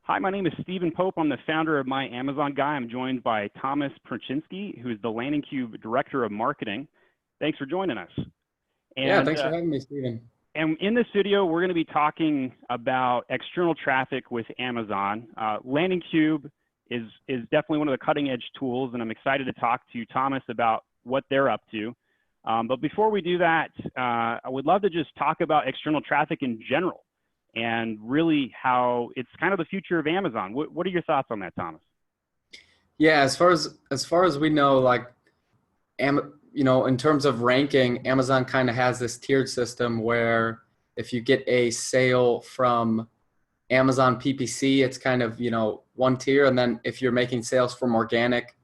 Hi, my name is Stephen Pope. I'm the founder of My Amazon Guy. I'm joined by Thomas Perchinsky, who is the Landing Cube Director of Marketing. Thanks for joining us. Yeah, And, thanks for uh, having me, Steven. and in this video, we're going to be talking about external traffic with Amazon. Landing Cube is definitely one of the cutting edge tools, and I'm excited to talk to Thomas about what they're up to. But before we do that, I would love to just talk about external traffic in general and really how it's kind of the future of Amazon. What are your thoughts on that, Thomas? Yeah, as far as we know, like, in terms of ranking, Amazon kind of has this tiered system where if you get a sale from Amazon PPC, it's kind of, one tier, and then if you're making sales from organic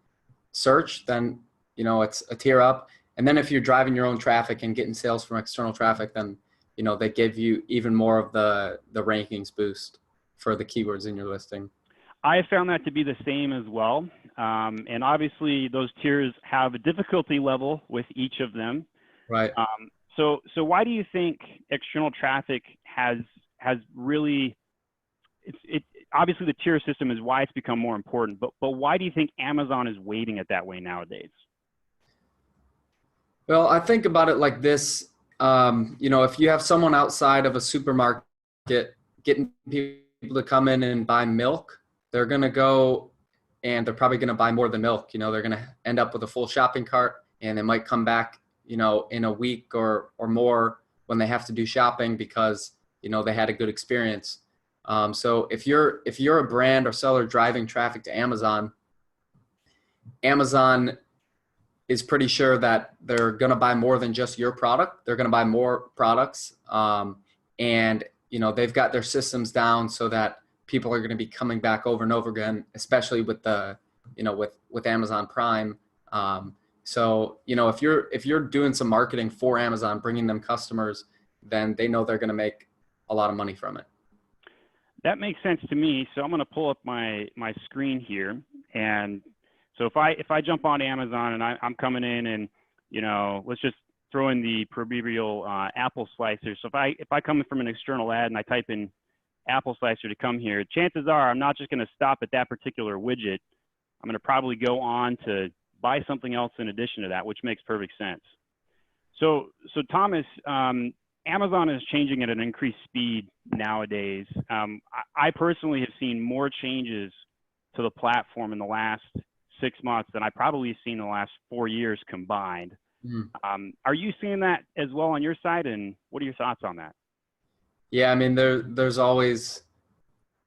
search, then, it's a tier up. And then if you're driving your own traffic and getting sales from external traffic, then, they give you even more of the rankings boost for the keywords in your listing. I have found that to be the same as well. And obviously those tiers have a difficulty level with each of them. Right. So why do you think external traffic has really, obviously the tier system is why it's become more important, but why do you think Amazon is weighting it that way nowadays? Well, I think about it like this. If you have someone outside of a supermarket getting people to come in and buy milk, they're going to go and they're probably going to buy more than milk. They're going to end up with a full shopping cart, and they might come back, in a week or more when they have to do shopping because, they had a good experience. So if you're a brand or seller driving traffic to Amazon is pretty sure that they're going to buy more than just your product. They're going to buy more products. And, they've got their systems down so that people are going to be coming back over and over again, especially with with Amazon Prime. So, if you're doing some marketing for Amazon, bringing them customers, then they know they're going to make a lot of money from it. That makes sense to me. So I'm going to pull up my screen here. And so if I jump on Amazon and I'm coming in and, let's just throw in the proverbial apple slicer. So if I come in from an external ad and I type in apple slicer to come here, chances are I'm not just going to stop at that particular widget. I'm going to probably go on to buy something else in addition to that, which makes perfect sense. So Thomas, Amazon is changing at an increased speed nowadays. I personally have seen more changes to the platform in the last 6 months than I probably have seen in the last 4 years combined. Are you seeing that as well on your side? And what are your thoughts on that? Yeah, I mean, there's always,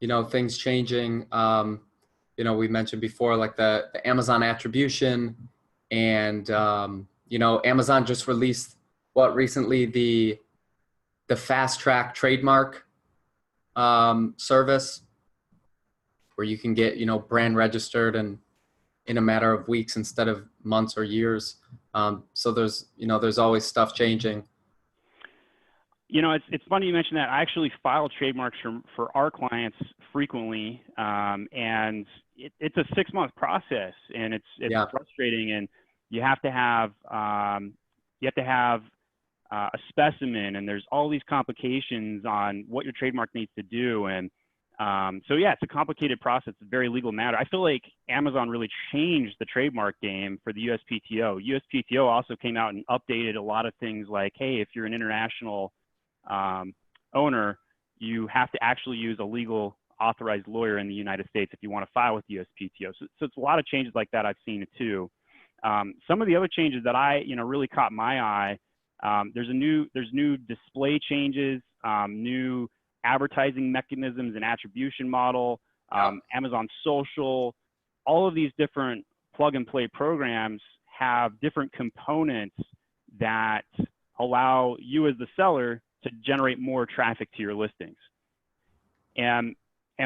things changing. We mentioned before, like the Amazon attribution, and Amazon just released recently the fast track trademark service where you can get brand registered and in a matter of weeks instead of months or years. So there's always stuff changing. It's funny you mentioned that. I actually file trademarks for our clients frequently, and it's a 6-month process, and it's Yeah. frustrating. And you have to have a specimen, and there's all these complications on what your trademark needs to do. And so yeah, it's a complicated process. It's a very legal matter. I feel like Amazon really changed the trademark game for the USPTO. USPTO also came out and updated a lot of things like, hey, if you're an international owner, you have to actually use a legal authorized lawyer in the United States if you want to file with the USPTO. So it's a lot of changes like that I've seen too. Some of the other changes that I really caught my eye. There's new display changes, new advertising mechanisms and attribution model, Amazon Social. All of these different plug and play programs have different components that allow you as the seller to generate more traffic to your listings. And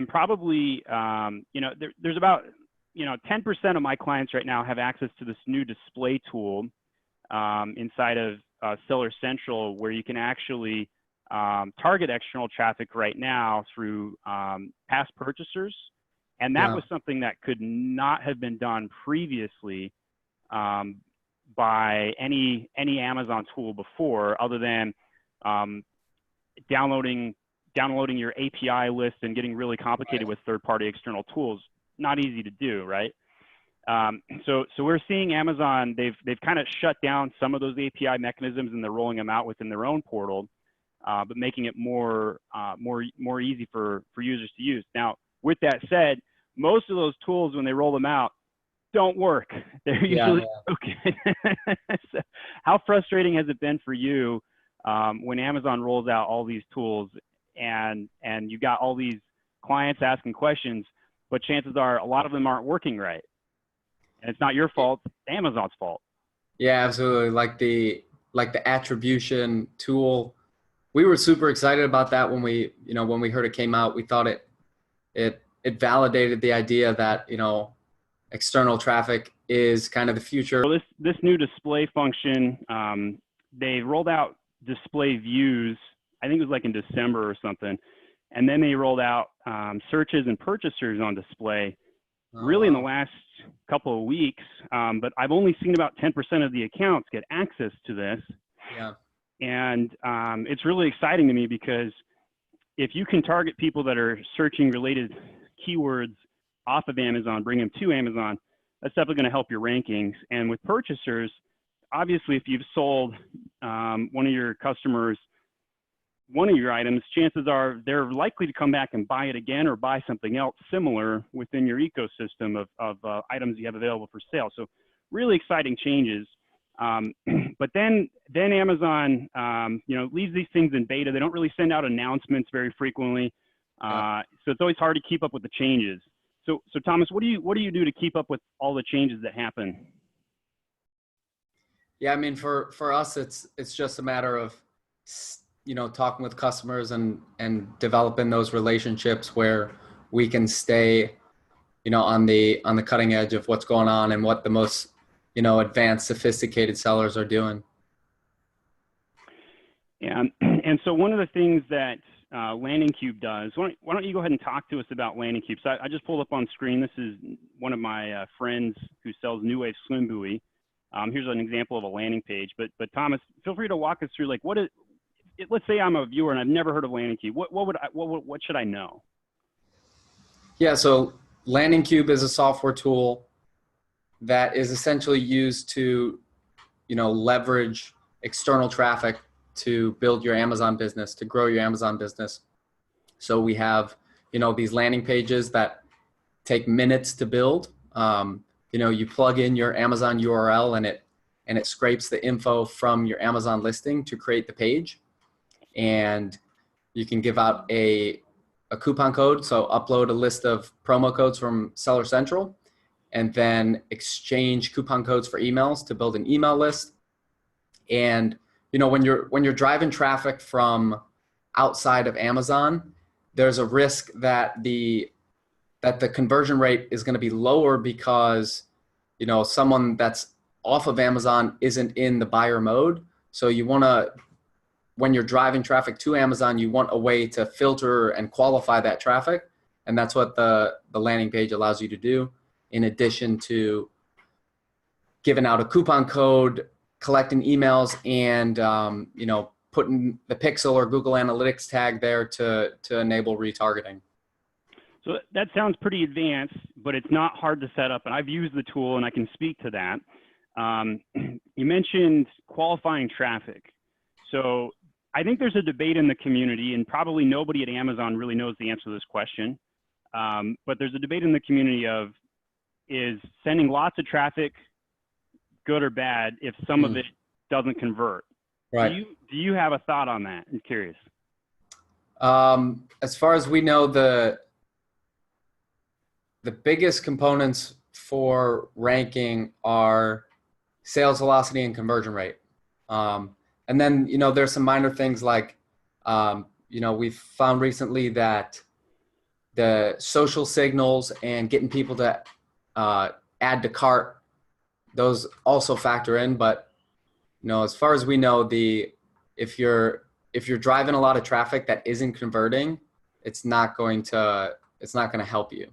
probably, there's about, 10% of my clients right now have access to this new display tool inside of Seller Central, where you can actually target external traffic right now through past purchasers. And that was something that could not have been done previously by any Amazon tool before, other than downloading downloading your API list and getting really complicated with third-party external tools. Not easy to do, right? So we're seeing Amazon, they've kind of shut down some of those API mechanisms and they're rolling them out within their own portal, but making it more easy for users to use. Now, with that said, most of those tools, when they roll them out, don't work. They're usually broken. So how frustrating has it been for you when Amazon rolls out all these tools and you got all these clients asking questions, but chances are a lot of them aren't working right? And it's not your fault, it's Amazon's fault. Yeah, absolutely. Like the attribution tool, we were super excited about that when we heard it came out. We thought it validated the idea that, external traffic is kind of the future. So this new display function, they rolled out display views, I think it was like in December or something. And then they rolled out searches and purchasers on display really in the last couple of weeks. But I've only seen about 10% of the accounts get access to this. Yeah. And it's really exciting to me because if you can target people that are searching related keywords off of Amazon, bring them to Amazon, that's definitely going to help your rankings. And with purchasers, obviously, if you've sold one of your customers one of your items, chances are they're likely to come back and buy it again or buy something else similar within your ecosystem of items you have available for sale. So really exciting changes. But then Amazon, leaves these things in beta. They don't really send out announcements very frequently. So it's always hard to keep up with the changes. So Thomas, what do you do to keep up with all the changes that happen? Yeah, I mean, for us, it's just a matter of, talking with customers and developing those relationships where we can stay, on the cutting edge of what's going on and what the most, advanced, sophisticated sellers are doing. Yeah, and so one of the things that LandingCube does, why don't you go ahead and talk to us about LandingCube? So I just pulled up on screen. This is one of my friends who sells New Wave Swim Buoy. Here's an example of a landing page. But Thomas, feel free to walk us through, like, let's say I'm a viewer and I've never heard of LandingCube. What should I know? Yeah, so LandingCube is a software tool that is essentially used to, leverage external traffic to build your Amazon business, to grow your Amazon business. So we have, these landing pages that take minutes to build. You plug in your Amazon URL and it scrapes the info from your Amazon listing to create the page. And you can give out a coupon code. So upload a list of promo codes from Seller Central and then exchange coupon codes for emails to build an email list. And, when you're driving traffic from outside of Amazon, there's a risk that the conversion rate is going to be lower because, someone that's off of Amazon isn't in the buyer mode. So when you're driving traffic to Amazon, you want a way to filter and qualify that traffic. And that's what the landing page allows you to do, in addition to giving out a coupon code, collecting emails, and putting the Pixel or Google Analytics tag there to enable retargeting. So that sounds pretty advanced, but it's not hard to set up. And I've used the tool and I can speak to that. You mentioned qualifying traffic. So I think there's a debate in the community, and probably nobody at Amazon really knows the answer to this question. But there's a debate in the community of, is sending lots of traffic good or bad if some of it doesn't convert? Right. Do you have a thought on that? I'm curious. As far as we know, the biggest components for ranking are sales velocity and conversion rate. And then, there's some minor things like, we've found recently that the social signals and getting people to add to cart, those also factor in. But, as far as we know, if you're driving a lot of traffic that isn't converting, it's not going to help you.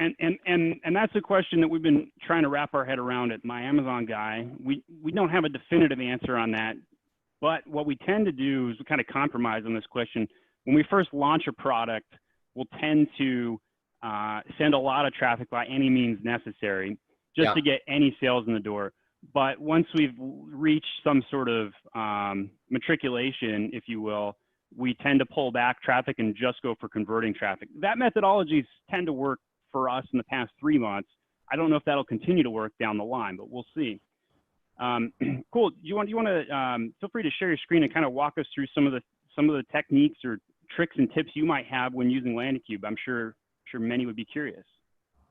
And that's a question that we've been trying to wrap our head around at My Amazon Guy. We don't have a definitive answer on that But what we tend to do is we kind of compromise on this question. When we first launch a product, we'll tend to send a lot of traffic by any means necessary just to get any sales in the door. But once we've reached some sort of matriculation, if you will, we tend to pull back traffic and just go for converting traffic. That methodologies tend to work for us in the past 3 months. I don't know if that'll continue to work down the line, but we'll see. Cool. You want to feel free to share your screen and kind of walk us through some of the techniques or tricks and tips you might have when using LandingCube. I'm sure many would be curious.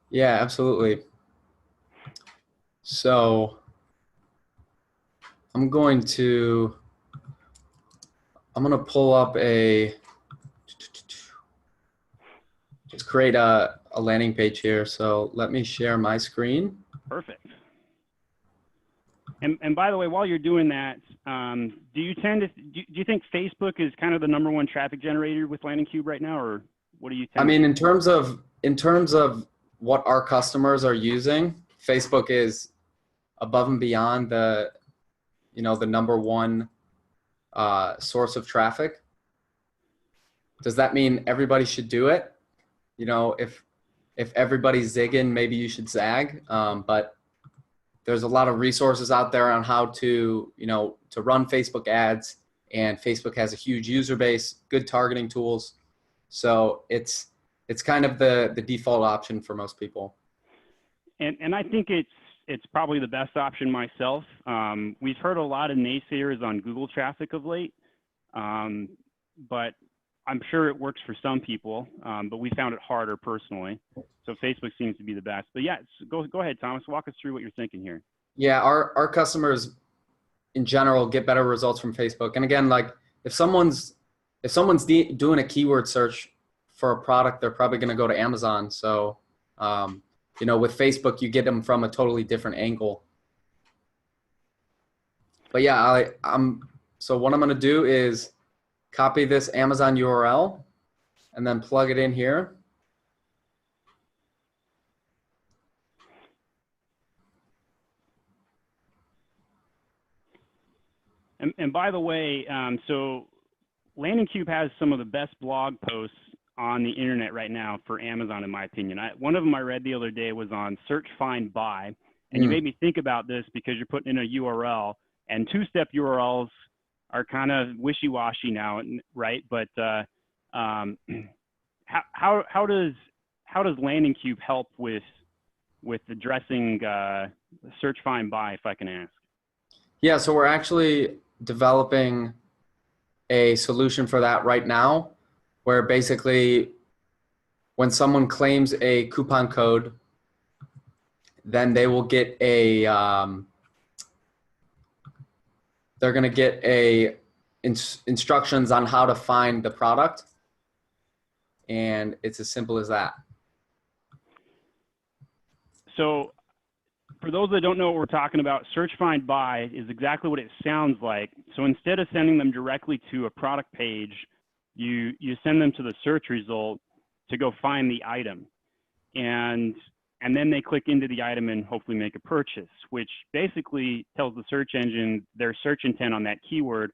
Yeah, absolutely. So I'm going to pull up just create a landing page here. So let me share my screen. Perfect. And by the way, while you're doing that, do you think Facebook is kind of the #1 traffic generator with LandingCube right now, or what do you think? I mean, in terms of what our customers are using, Facebook is above and beyond the #1 source of traffic. Does that mean everybody should do it? You know, if everybody's zigging, maybe you should zag. But there's a lot of resources out there on how to run Facebook ads, and Facebook has a huge user base, good targeting tools. So it's kind of the default option for most people. And I think it's probably the best option myself. We've heard a lot of naysayers on Google traffic of late, but I'm sure it works for some people, but we found it harder personally. So Facebook seems to be the best. But yeah, go ahead, Thomas. Walk us through what you're thinking here. Yeah, our customers in general get better results from Facebook. And again, like if someone's doing a keyword search for a product, they're probably going to go to Amazon. So with Facebook, you get them from a totally different angle. But yeah, so what I'm going to do is copy this Amazon URL and then plug it in here. And by the way, so LandingCube has some of the best blog posts on the internet right now for Amazon, in my opinion. One of them I read the other day was on search, find, buy. And you made me think about this because you're putting in a URL, and two-step URLs are kind of wishy-washy now, right? But how does LandingCube help with addressing search, find, buy, if I can ask? Yeah, so we're actually developing a solution for that right now, where basically when someone claims a coupon code, then they will get they're going to get instructions on how to find the product. And it's as simple as that. So for those that don't know what we're talking about, search, find, buy is exactly what it sounds like. So instead of sending them directly to a product page, you send them to the search result to go find the item. And then they click into the item and hopefully make a purchase, which basically tells the search engine their search intent on that keyword.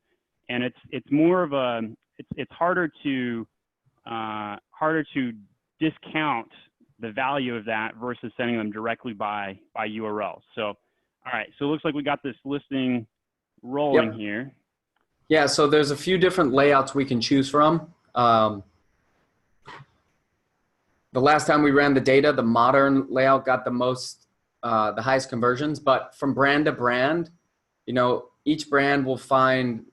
And it's more of it's harder to discount the value of that versus sending them directly by URL. So, all right. So it looks like we got this listing rolling here. Yeah. So there's a few different layouts we can choose from. The last time we ran the data, the modern layout got the highest conversions, but from brand to brand, each brand will find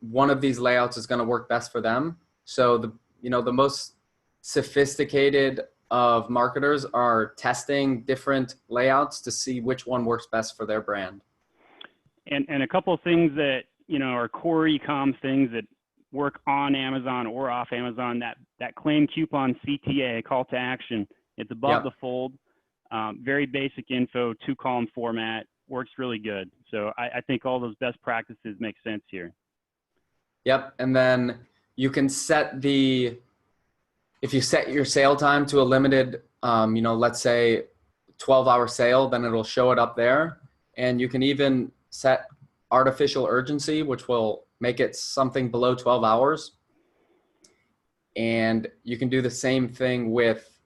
one of these layouts is going to work best for them. So the most sophisticated of marketers are testing different layouts to see which one works best for their brand. And a couple of things that, are core e-com things that work on Amazon or off Amazon, that claim coupon CTA, call to action, it's above the fold, very basic info, 2-column format, works really good. So I think all those best practices make sense here. Yep. And then you can set if you set your sale time to a limited, let's say 12-hour sale, then it'll show it up there. And you can even set artificial urgency, which will make it something below 12 hours. And you can do the same thing with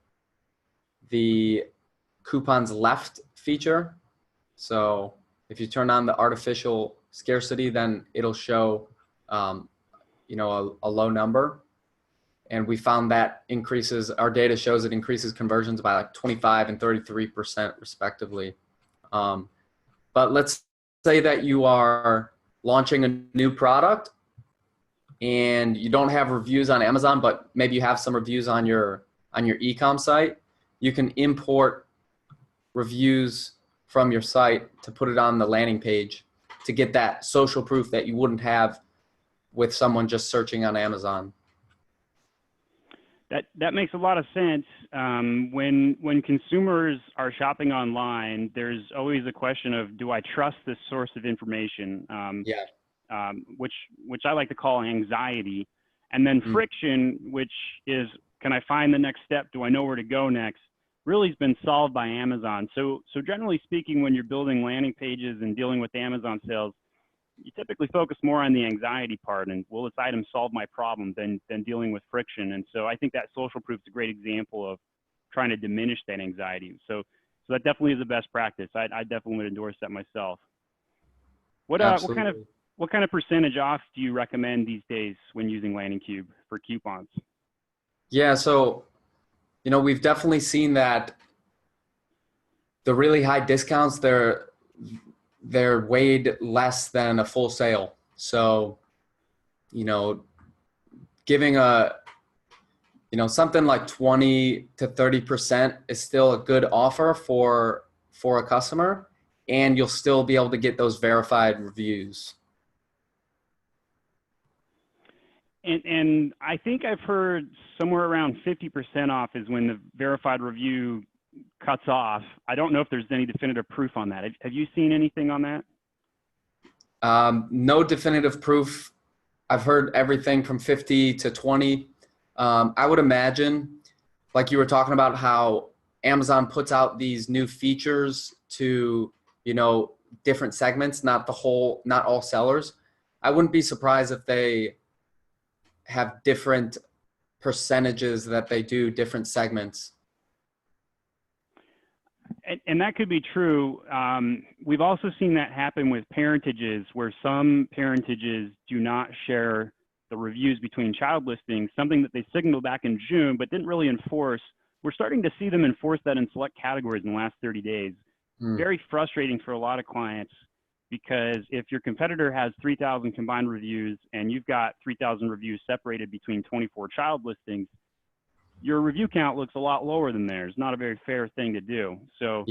the coupons left feature. So if you turn on the artificial scarcity, then it'll show, you know, a low number. And we found that increases, our data shows it increases conversions by like 25 and 33% respectively. But let's say that you are launching a new product and you don't have reviews on Amazon, but maybe you have some reviews on your e-com site. You can import reviews from your site to put it on the landing page to get that social proof that you wouldn't have with someone just searching on Amazon. That makes a lot of sense. When consumers are shopping online, there's always a question of, do I trust this source of information? Which I like to call anxiety, and then friction, which is, can I find the next step? Do I know where to go next? Really has been solved by Amazon. So generally speaking, when you're building landing pages and dealing with Amazon sales, you typically focus more on the anxiety part and, will this item solve my problem, than dealing with friction. And so I think that social proof is a great example of trying to diminish that anxiety. So that definitely is the best practice. I definitely would endorse that myself. What kind of percentage off do you recommend these days when using LandingCube for coupons? Yeah, so, you know, we've definitely seen that the really high discounts, they're weighed less than a full sale. So, you know, giving something like 20 to 30% is still a good offer for a customer, and you'll still be able to get those verified reviews. And I think I've heard somewhere around 50% off is when the verified review cuts off. I don't know if there's any definitive proof on that. Have you seen anything on that? No definitive proof. I've heard everything from 50 to 20. I would imagine, like you were talking about, how Amazon puts out these new features to, you know, different segments, not all sellers. I wouldn't be surprised if they have different percentages that they do different segments. And that could be true. We've also seen that happen with parentages, where some parentages do not share the reviews between child listings, something that they signaled back in June but didn't really enforce. We're starting to see them enforce that in select categories in the last 30 days. Very frustrating for a lot of clients, because if your competitor has 3,000 combined reviews and you've got 3,000 reviews separated between 24 child listings, your review count looks a lot lower than theirs. Not a very fair thing to do. So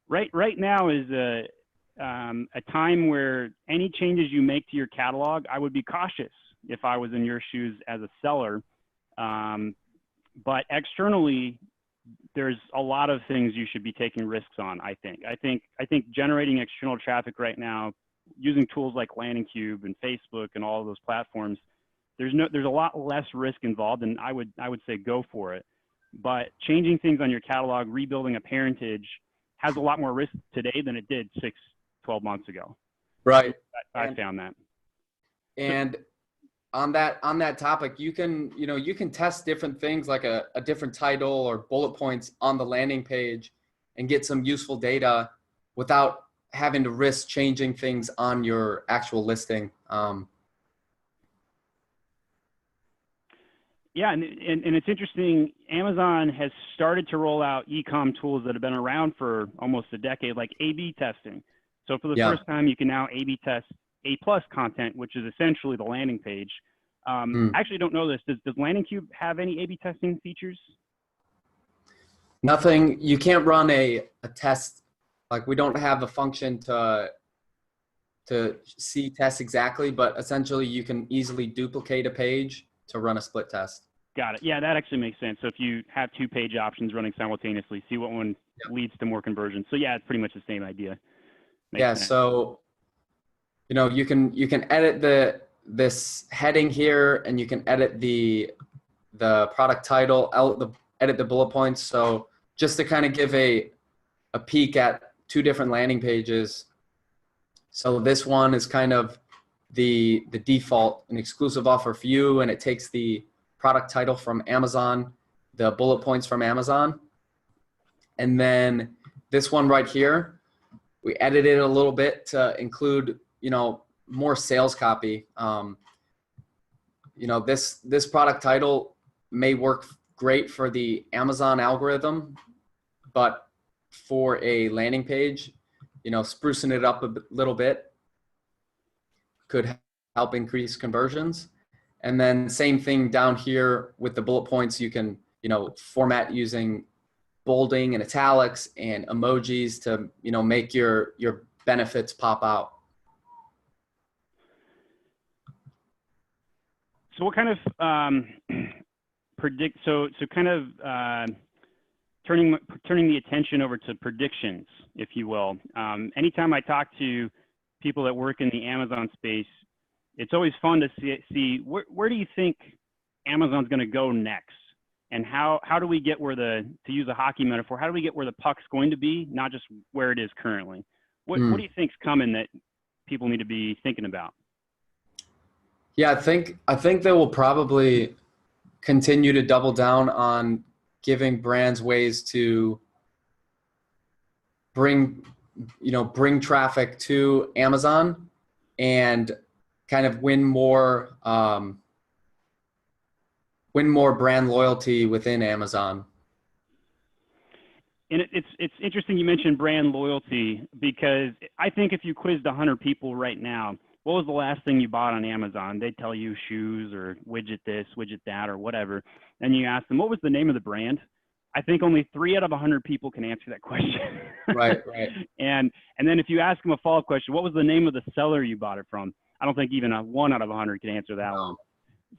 right now is a time where any changes you make to your catalog, I would be cautious if I was in your shoes as a seller. But externally, there's a lot of things you should be taking risks on. I think generating external traffic right now, using tools like LandingCube and Facebook and all of those platforms, there's a lot less risk involved, and I would say go for it. But changing things on your catalog, rebuilding a parentage, has a lot more risk today than it did 6-12 months ago. Right. I found that. And on that topic, you can test different things, like a different title or bullet points on the landing page, and get some useful data without having to risk changing things on your actual listing. Yeah, and it's interesting. Amazon has started to roll out e-com tools that have been around for almost a decade, like A/B testing. So for the first time, you can now A/B test A+ content, which is essentially the landing page. I actually don't know this. Does LandingCube have any A/B testing features? Nothing. You can't run a test. Like, we don't have a function to see test exactly, but essentially you can easily duplicate a page to run a split test. Got it. Yeah, that actually makes sense. So if you have 2 page options running simultaneously, see what one leads to more conversion. So yeah, it's pretty much the same idea. Makes sense. So, you know, you can edit this heading here, and you can edit the product title, edit the bullet points. So just to kind of give a peek at 2 different landing pages. So this one is kind of the default, an exclusive offer for you, and it takes the product title from Amazon, the bullet points from Amazon. And then this one right here, we edited it a little bit to include, more sales copy. This product title may work great for the Amazon algorithm, but for a landing page, sprucing it up a little bit could help increase conversions. And then same thing down here with the bullet points, you can, format using bolding and italics and emojis to, make your benefits pop out. So what kind of turning the attention over to predictions, if you will. Anytime I talk to people that work in the Amazon space, it's always fun to see where do you think Amazon's going to go next, and how do we get where to use a hockey metaphor, how do we get where the puck's going to be, not just where it is currently? What do you think's coming that people need to be thinking about? Yeah, I think they will probably continue to double down on giving brands ways to bring traffic to Amazon and kind of win more brand loyalty within Amazon. And it's interesting you mentioned brand loyalty, because I think if you quizzed 100 people right now, what was the last thing you bought on Amazon? They'd tell you shoes or widget this, widget that, or whatever. And you ask them, what was the name of the brand? I think only 3 out of 100 people can answer that question. Right. And then if you ask them a follow-up question, what was the name of the seller you bought it from? I don't think even 1 out of 100 can answer that one.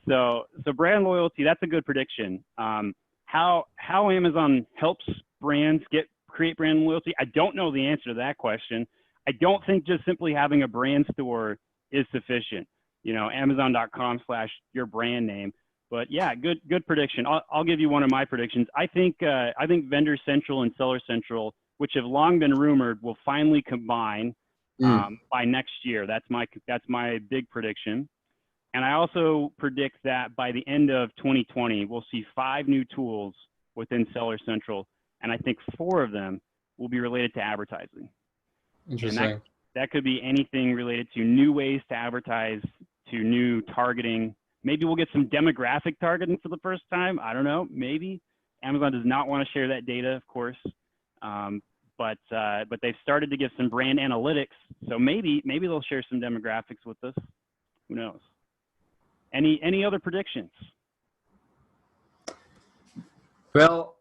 So brand loyalty, that's a good prediction. How Amazon helps brands create brand loyalty, I don't know the answer to that question. I don't think just simply having a brand store is sufficient. Amazon.com/your brand name. But yeah, good prediction. I'll give you one of my predictions. I think Vendor Central and Seller Central, which have long been rumored, will finally combine by next year. That's my big prediction. And I also predict that by the end of 2020, we'll see 5 new tools within Seller Central, and I think 4 of them will be related to advertising. Interesting. And that could be anything related to new ways to advertise, to new targeting. Maybe we'll get some demographic targeting for the first time. I don't know. Maybe Amazon does not want to share that data, of course, but they've started to give some brand analytics. So maybe they'll share some demographics with us. Who knows? Any other predictions? Well,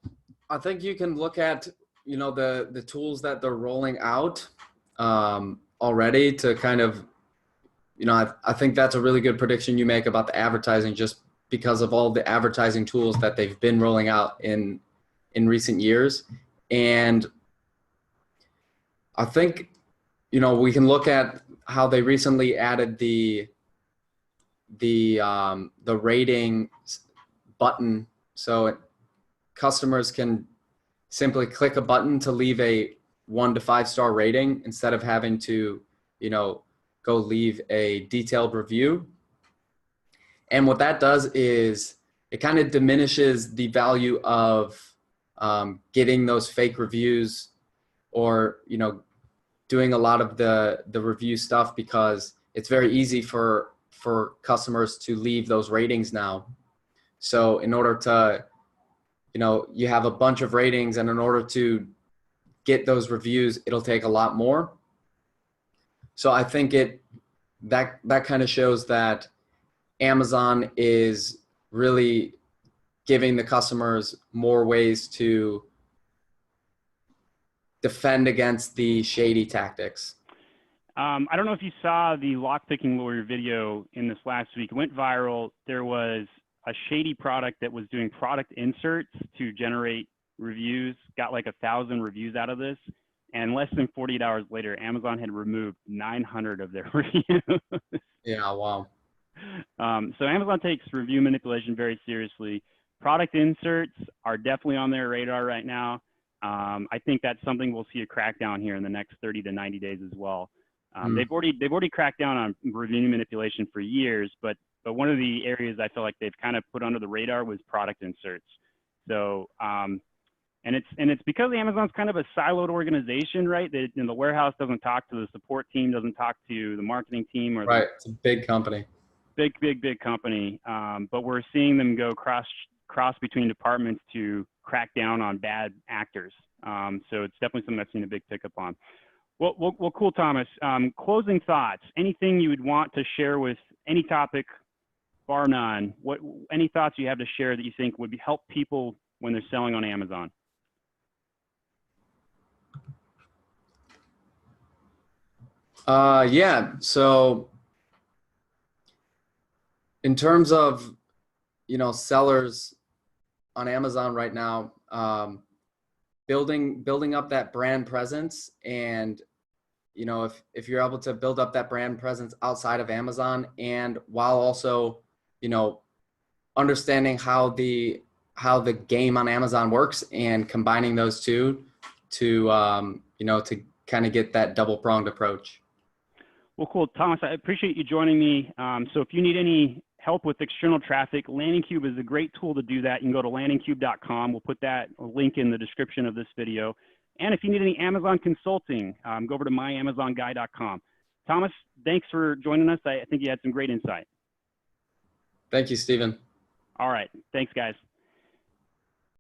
I think you can look at the tools that they're rolling out already to kind of, I think that's a really good prediction you make about the advertising, just because of all the advertising tools that they've been rolling out in recent years. And I think, we can look at how they recently added the rating button, so customers can simply click a button to leave a 1 to 5 star rating instead of having to, go leave a detailed review. And what that does is it kind of diminishes the value of getting those fake reviews or, doing a lot of the review stuff, because it's very easy for customers to leave those ratings now. So in order to, you have a bunch of ratings, and in order to get those reviews, it'll take a lot more. So I think that kind of shows that Amazon is really giving the customers more ways to defend against the shady tactics. I don't know if you saw the lockpicking lawyer video in this last week. It went viral. There was a shady product that was doing product inserts to generate reviews, got like 1,000 reviews out of this. And less than 48 hours later, Amazon had removed 900 of their reviews. Yeah, wow. So Amazon takes review manipulation very seriously. Product inserts are definitely on their radar right now. I think that's something we'll see a crackdown here in the next 30 to 90 days as well. They've already cracked down on review manipulation for years, but one of the areas I feel like they've kind of put under the radar was product inserts. So and it's because Amazon's kind of a siloed organization, right? That the warehouse doesn't talk to the support team, doesn't talk to the marketing team, or right. It's a big company. Big company. But we're seeing them go cross between departments to crack down on bad actors. So it's definitely something I've seen a big pickup on. Well, cool, Thomas. Closing thoughts. Anything you would want to share with any topic, bar none? Any thoughts you have to share that you think would help people when they're selling on Amazon? Yeah. So in terms of, sellers on Amazon right now, building up that brand presence, and if you're able to build up that brand presence outside of Amazon, and while also understanding how the game on Amazon works and combining those two to to kind of get that double-pronged approach. Well, cool, Thomas. I appreciate you joining me. So if you need any help with external traffic, LandingCube is a great tool to do that. You can go to landingcube.com. We'll put that link in the description of this video. And if you need any Amazon consulting, go over to myamazonguy.com. Thomas, thanks for joining us. I think you had some great insight. Thank you, Stephen. All right. Thanks, guys.